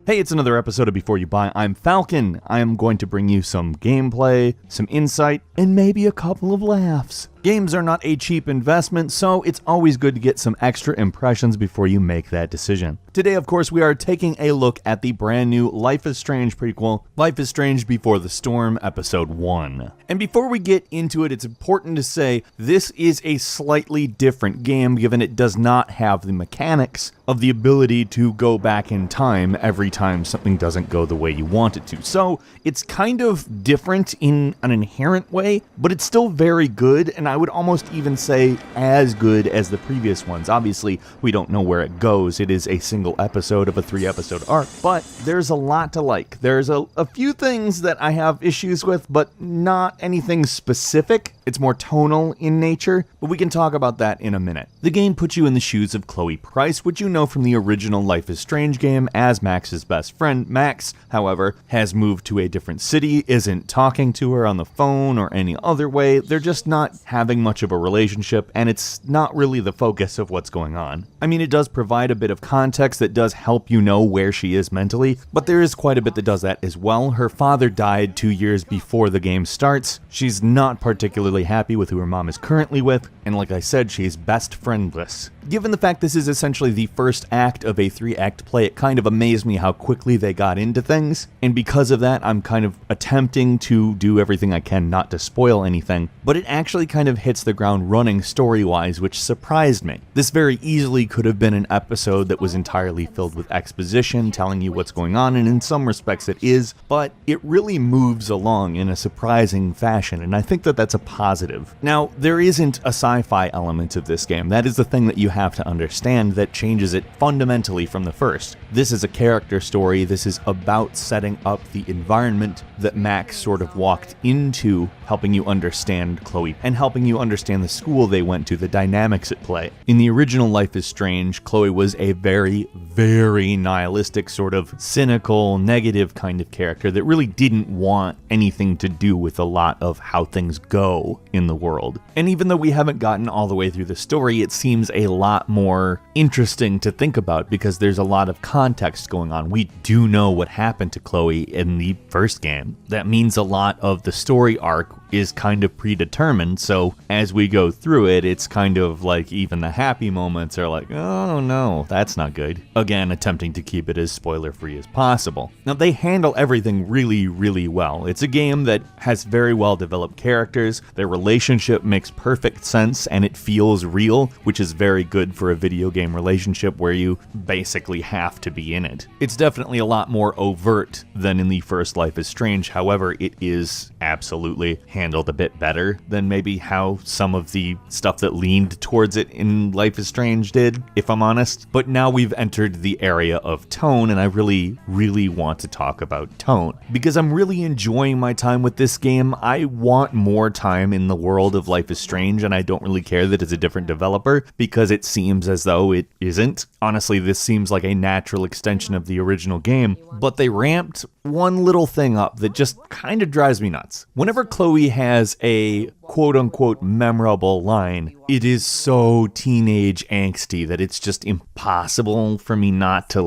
Hey, it's another episode of Before You Buy. I'm Falcon. I am going to bring you some gameplay, some insight, and maybe a couple of laughs. Games are not a cheap investment, so it's always good to get some extra impressions before you make that decision. Today, of course, we are taking a look at the brand new Life is Strange prequel, Life is Strange Before the Storm, Episode 1. And before we get into it, it's important to say this is a slightly different game, given it does not have the mechanics of the ability to go back in time every time something doesn't go the way you want it to. So it's kind of different in an inherent way, but it's still very good, and I would almost even say as good as the previous ones. Obviously, we don't know where it goes. It is a single episode of a 3-episode arc, but there's a lot to like. There's a few things that I have issues with, but not anything specific. It's more tonal in nature, but we can talk about that in a minute. The game puts you in the shoes of Chloe Price, which you know from the original Life is Strange game as Max's best friend. Max, however, has moved to a different city, isn't talking to her on the phone or any other way. They're just not having much of a relationship, and it's not really the focus of what's going on. I mean, it does provide a bit of context that does help you know where she is mentally, but there is quite a bit that does that as well. Her father died 2 years before the game starts. She's not particularly happy with who her mom is currently with, and like I said, she's best friendless. Given the fact this is essentially the first act of a 3-act play, it kind of amazed me how quickly they got into things, and because of that, I'm kind of attempting to do everything I can not to spoil anything, but it actually kind of hits the ground running story-wise, which surprised me. This very easily could have been an episode that was entirely filled with exposition, telling you what's going on, and in some respects it is, but it really moves along in a surprising fashion, and I think that that's a positive. Now, there isn't a sci-fi element of this game. That is the thing that you have to understand that changes it fundamentally from the first. This is a character story. This is about setting up the environment that Max sort of walked into, helping you understand Chloe and helping you understand the school they went to, the dynamics at play. In the original Life is Strange, Chloe was a very, very nihilistic, sort of cynical, negative kind of character that really didn't want anything to do with a lot of how things go in the world. And even though we haven't gotten all the way through the story, it seems a lot more interesting to think about because there's a lot of context going on. We do know what happened to Chloe in the first game. That means a lot of the story arc is kind of predetermined, so as we go through it, it's kind of like even the happy moments are like, oh no, that's not good. Again, attempting to keep it as spoiler-free as possible. Now, they handle everything really, really well. It's a game that has very well-developed characters, their relationship makes perfect sense, and it feels real, which is very good for a video game relationship where you basically have to be in it. It's definitely a lot more overt than in the first Life is Strange, however, it is absolutely handled a bit better than maybe how some of the stuff that leaned towards it in Life is Strange did, if I'm honest. But now we've entered the area of tone, and I really, really want to talk about tone, because I'm really enjoying my time with this game. I want more time in the world of Life is Strange, and I don't really care that it's a different developer, because it seems as though it isn't. Honestly, this seems like a natural extension of the original game, but they ramped one little thing up that just kind of drives me nuts. Whenever Chloe has a quote-unquote memorable line, it is so teenage angsty that it's just impossible for me not to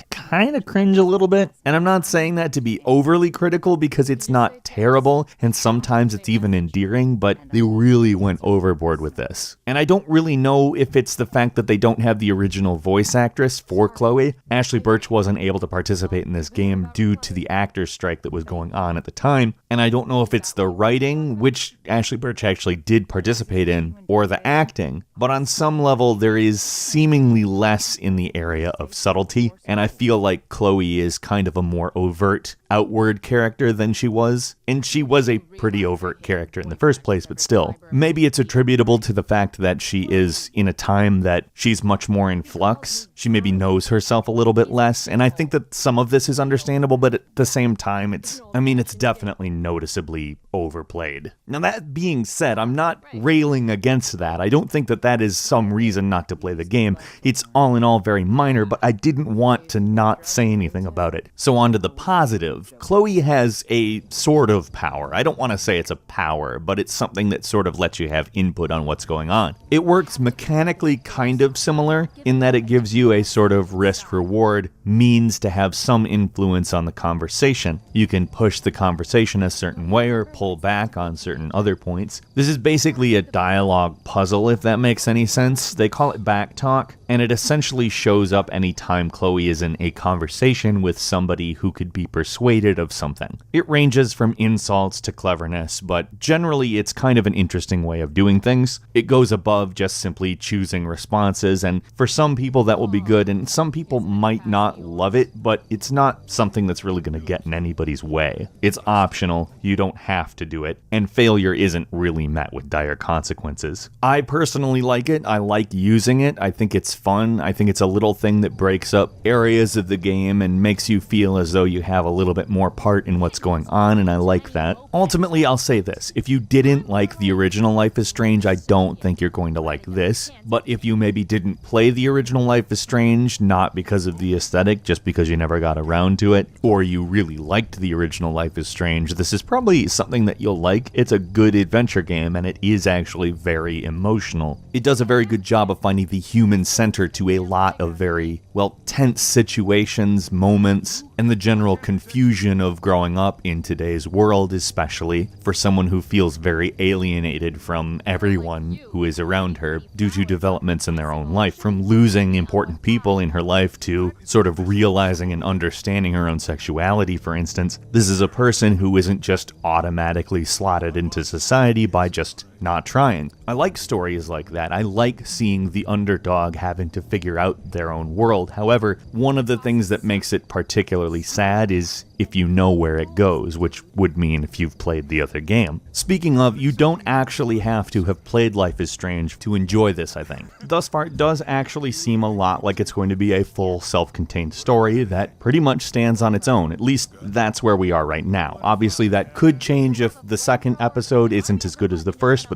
kind of cringe a little bit. And I'm not saying that to be overly critical because it's not terrible and sometimes it's even endearing, but they really went overboard with this. And I don't really know if it's the fact that they don't have the original voice actress for Chloe. Ashley Birch wasn't able to participate in this game due to the actors strike that was going on at the time. And I don't know if it's the writing, which Ashley Birch actually did participate in, or the acting, but on some level there is seemingly less in the area of subtlety, and I feel like Chloe is kind of a more overt, outward character than she was, and she was a pretty overt character in the first place, but still. Maybe it's attributable to the fact that she is in a time that she's much more in flux. She maybe knows herself a little bit less, and I think that some of this is understandable, but at the same time, it's definitely noticeably overplayed. Now, that being said, I'm not railing against that. I don't think that that is some reason not to play the game. It's all in all very minor, but I didn't want to not say anything about it. So on to the positive. of. Chloe has a sort of power. I don't want to say it's a power, but it's something that sort of lets you have input on what's going on. It works mechanically kind of similar in that it gives you a sort of risk-reward means to have some influence on the conversation. You can push the conversation a certain way or pull back on certain other points. This is basically a dialogue puzzle, if that makes any sense. They call it backtalk, and it essentially shows up anytime Chloe is in a conversation with somebody who could be persuaded of something. It ranges from insults to cleverness, but generally it's kind of an interesting way of doing things. It goes above just simply choosing responses, and for some people that will be good, and some people might not love it, but it's not something that's really going to get in anybody's way. It's optional, you don't have to do it, and failure isn't really met with dire consequences. I personally like it, I like using it, I think it's fun, I think it's a little thing that breaks up areas of the game and makes you feel as though you have a little bit more part in what's going on, and I like that. Ultimately, I'll say this, if you didn't like the original Life is Strange, I don't think you're going to like this, but if you maybe didn't play the original Life is Strange, not because of the aesthetic, just because you never got around to it, or you really liked the original Life is Strange, this is probably something that you'll like. It's a good adventure game, and it is actually very emotional. It does a very good job of finding the human center to a lot of very, well, tense situations, moments, and the general confusion of growing up in today's world, especially for someone who feels very alienated from everyone who is around her due to developments in their own life, from losing important people in her life to sort of realizing and understanding her own sexuality, for instance. This is a person who isn't just automatically slotted into society by just not trying. I like stories like that. I like seeing the underdog having to figure out their own world. However, one of the things that makes it particularly sad is if you know where it goes, which would mean if you've played the other game. Speaking of, you don't actually have to have played Life is Strange to enjoy this, I think. Thus far, it does actually seem a lot like it's going to be a full self-contained story that pretty much stands on its own. At least that's where we are right now. Obviously, that could change if the second episode isn't as good as the first, but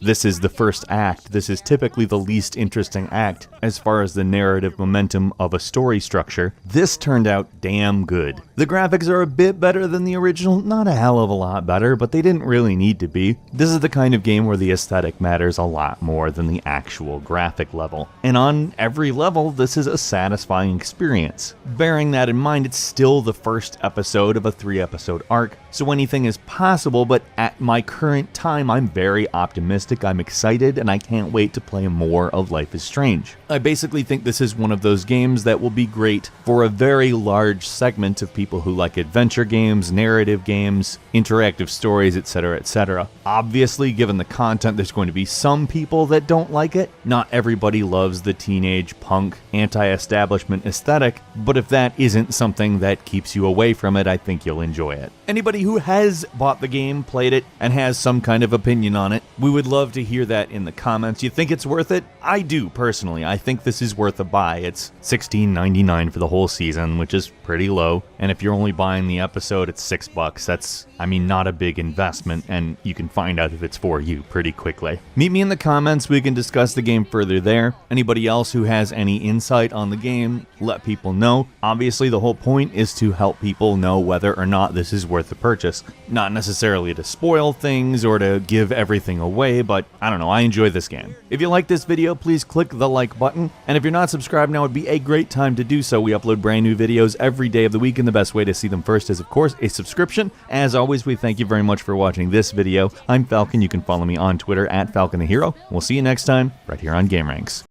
this is the first act. This is typically the least interesting act as far as the narrative momentum of a story structure. This turned out damn good. The graphics are a bit better than the original, not a hell of a lot better, but they didn't really need to be. This is the kind of game where the aesthetic matters a lot more than the actual graphic level. And on every level, this is a satisfying experience. Bearing that in mind, it's still the first episode of a 3-episode arc, so anything is possible, but at my current time, I'm very optimistic, I'm excited, and I can't wait to play more of Life is Strange. I basically think this is one of those games that will be great for a very large segment of people who like adventure games, narrative games, interactive stories, etc., etc. Obviously, given the content, there's going to be some people that don't like it. Not everybody loves the teenage punk, anti-establishment aesthetic, but if that isn't something that keeps you away from it, I think you'll enjoy it. Anybody who has bought the game, played it, and has some kind of opinion on it, we would love to hear that in the comments. You think it's worth it? I do, personally. I think this is worth a buy. It's $16.99 for the whole season, which is pretty low, and if you're only buying the episode, it's $6. That's, not a big investment, and you can find out if it's for you pretty quickly. Meet me in the comments, we can discuss the game further there. Anybody else who has any insight on the game, let people know. Obviously, the whole point is to help people know whether or not this is worth the purchase. Not necessarily to spoil things or to give everything away, but I don't know, I enjoy this game. If you like this video, please click the like button, and if you're not subscribed now, would be a great time to do so. We upload brand new videos every day of the week, and the best way to see them first is, of course, a subscription. As always, we thank you very much for watching this video. I'm Falcon. You can follow me on Twitter at Falcon the Hero. We'll see you next time, right here on gameranx.